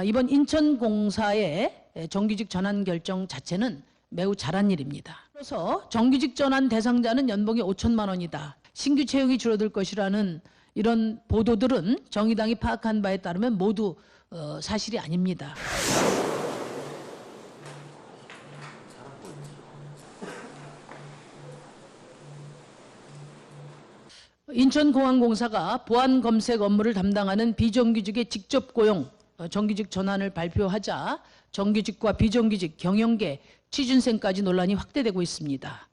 이번 인천공사의 정규직 전환 결정 자체는 매우 잘한 일입니다. 그래서 정규직 전환 대상자는 연봉이 5천만 원이다. 신규 채용이 줄어들 것이라는 이런 보도들은 정의당이 파악한 바에 따르면 모두 사실이 아닙니다. 인천공항공사가 보안 검색 업무를 담당하는 비정규직의 직접 고용 정규직 전환을 발표하자 정규직과 비정규직, 경영계, 취준생까지 논란이 확대되고 있습니다.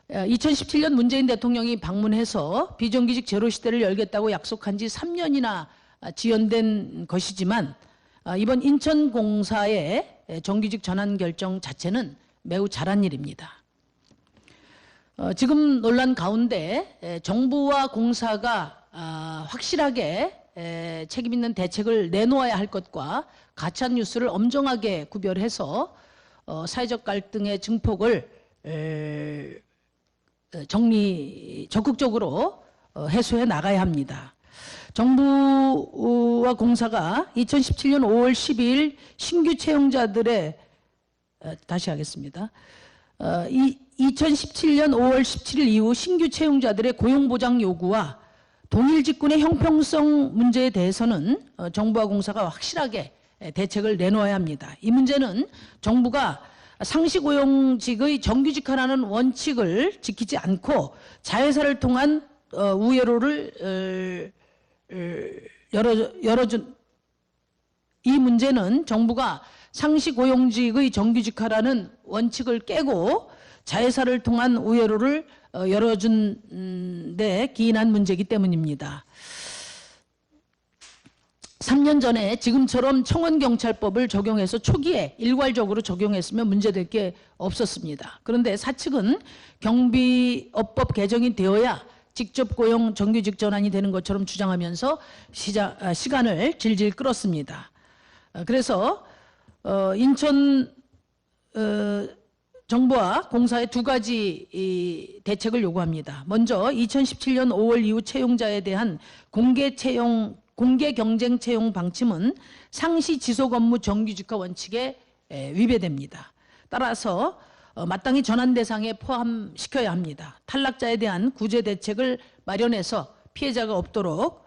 2017년 문재인 대통령이 방문해서 비정규직 제로 시대를 열겠다고 약속한 지 3년이나 지연된 것이지만 이번 인천공사의 정규직 전환 결정 자체는 매우 잘한 일입니다. 지금 논란 가운데 정부와 공사가 확실하게 책임 있는 대책을 내놓아야 할 것과 가짜 뉴스를 엄정하게 구별해서 사회적 갈등의 증폭을 적극적으로 해소해 나가야 합니다. 정부와 공사가 2017년 5월 12일 신규 채용자들의 다시 하겠습니다. 2017년 5월 17일 이후 신규 채용자들의 고용보장 요구와 동일 직군의 형평성 문제에 대해서는 정부와 공사가 확실하게 대책을 내놓아야 합니다. 이 문제는 정부가 상시고용직의 정규직화라는 원칙을 지키지 않고 자회사를 통한 우회로를 열어준 이 문제는 정부가 상시고용직의 정규직화라는 원칙을 깨고 자회사를 통한 우회로를 열어준 데 기인한 문제이기 때문입니다. 3년 전에 지금처럼 청원경찰법을 적용해서 초기에 일괄적으로 적용했으면 문제될 게 없었습니다. 그런데 사측은 경비업법 개정이 되어야 직접 고용 정규직 전환이 되는 것처럼 주장하면서 시간을 질질 끌었습니다. 그래서 인천 정부와 공사에 두 가지 대책을 요구합니다. 먼저 2017년 5월 이후 채용자에 대한 공개 경쟁 채용 방침은 상시 지속 업무 정규직화 원칙에 위배됩니다. 따라서 마땅히 전환 대상에 포함시켜야 합니다. 탈락자에 대한 구제 대책을 마련해서 피해자가 없도록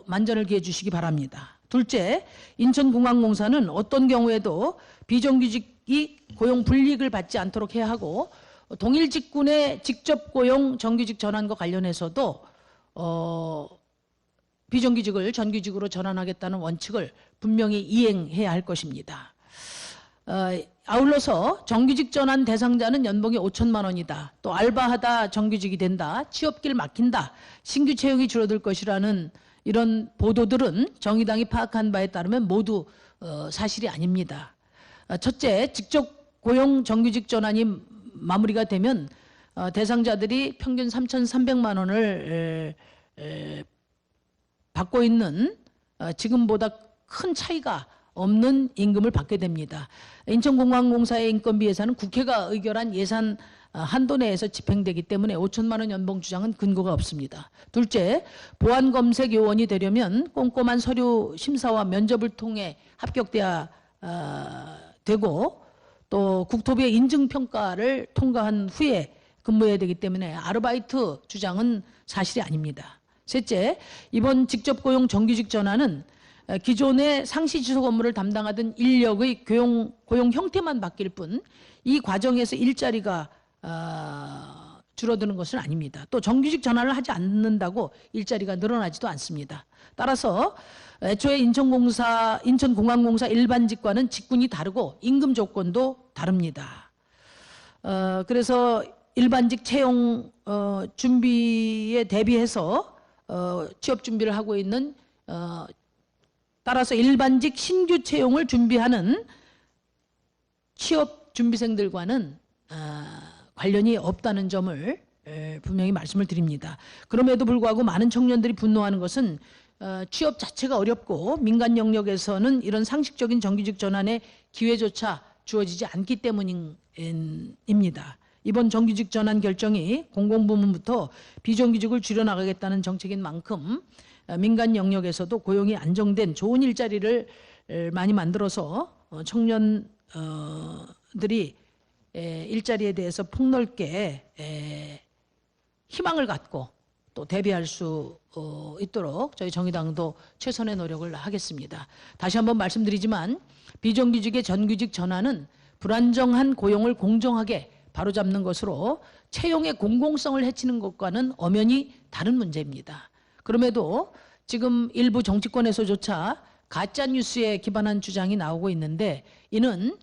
만전을 기해 주시기 바랍니다. 둘째, 인천공항공사는 어떤 경우에도 비정규직이 고용 불이익을 받지 않도록 해야 하고 동일 직군의 직접 고용 정규직 전환과 관련해서도 비정규직을 정규직으로 전환하겠다는 원칙을 분명히 이행해야 할 것입니다. 아울러서 정규직 전환 대상자는 연봉이 5천만 원이다. 또 알바하다 정규직이 된다. 취업길 막힌다. 신규 채용이 줄어들 것이라는 이런 보도들은 정의당이 파악한 바에 따르면 모두 사실이 아닙니다. 첫째, 직접 고용 정규직 전환이 마무리가 되면 대상자들이 평균 3,300만 원을 받고 있는 지금보다 큰 차이가 없는 임금을 받게 됩니다. 인천공항공사의 인건비 예산은 국회가 의결한 예산 한도 내에서 집행되기 때문에 5천만 원 연봉 주장은 근거가 없습니다. 둘째, 보안검색 요원이 되려면 꼼꼼한 서류 심사와 면접을 통해 합격돼야 되고 또 국토부의 인증평가를 통과한 후에 근무해야 되기 때문에 아르바이트 주장은 사실이 아닙니다. 셋째, 이번 직접 고용 정규직 전환은 기존의 상시 지속 업무를 담당하던 인력의 고용 형태만 바뀔 뿐 이 과정에서 일자리가 줄어드는 것은 아닙니다. 또 정규직 전환을 하지 않는다고 일자리가 늘어나지도 않습니다. 따라서 애초에 인천공항공사 일반직과는 직군이 다르고 임금 조건도 다릅니다. 그래서 일반직 채용 준비에 대비해서 취업 준비를 하고 있는 따라서 일반직 신규 채용을 준비하는 취업 준비생들과는 관련이 없다는 점을 분명히 말씀을 드립니다. 그럼에도 불구하고 많은 청년들이 분노하는 것은 취업 자체가 어렵고 민간 영역에서는 이런 상식적인 정규직 전환의 기회조차 주어지지 않기 때문입니다. 이번 정규직 전환 결정이 공공부문부터 비정규직을 줄여나가겠다는 정책인 만큼 민간 영역에서도 고용이 안정된 좋은 일자리를 많이 만들어서 청년들이 일자리에 대해서 폭넓게 희망을 갖고 또 대비할 수 있도록 저희 정의당도 최선의 노력을 하겠습니다. 다시 한번 말씀드리지만 비정규직의 전규직 전환은 불안정한 고용을 공정하게 바로잡는 것으로 채용의 공공성을 해치는 것과는 엄연히 다른 문제입니다. 그럼에도 지금 일부 정치권에서조차 가짜뉴스에 기반한 주장이 나오고 있는데 이는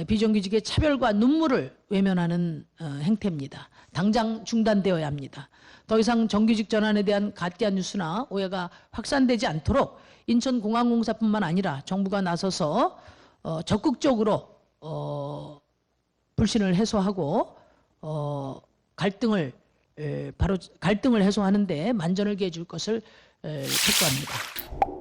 비정규직의 차별과 눈물을 외면하는 행태입니다. 당장 중단되어야 합니다. 더 이상 정규직 전환에 대한 가짜뉴스나 오해가 확산되지 않도록 인천공항공사뿐만 아니라 정부가 나서서 적극적으로 불신을 해소하고 갈등을 해소하는 데 만전을 기해 줄 것을 촉구합니다.